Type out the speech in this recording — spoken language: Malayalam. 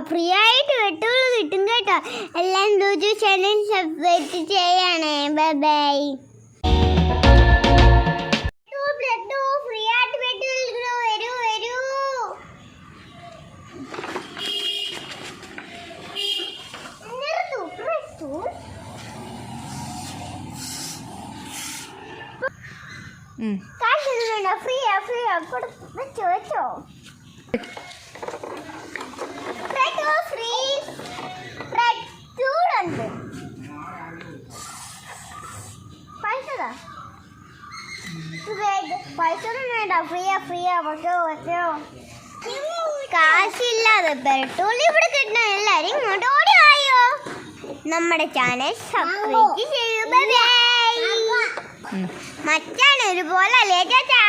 ഫ്രീ ആയിട്ട് വെട്ടുകൾ കിട്ടും കേട്ടോ. എല്ലാം ലുജു ചാനൽ സബ്സ്ക്രൈബ് ചെയ്യണേ. Bye bye. ഫ്രീ ആയിട്ട് വെട്ടുകൾ വരൂ വരൂ. കാശൊന്നും വേണ്ട, ഫ്രീയാ ഫ്രീയാ. വെച്ചോ വെച്ചോ. ഫ്രീ ചൂടുണ്ട്. പൈസ ഒന്നും വേണ്ട, ഫ്രീയാ ഫ്രീയാ. വെച്ചോ വെച്ചോ. കാശില്ലാതെ പെട്രോൾ ഇവിടെ കിട്ടണ എല്ലാരും ഇങ്ങോട്ട് ഓടി ആയോ. നമ്മുടെ ചാനൽ സബ്സ്ക്രൈബ് ചെയ്യൂ. മച്ചാൻ ഒരുപോലെ അല്ലേ ചാച്ചാ.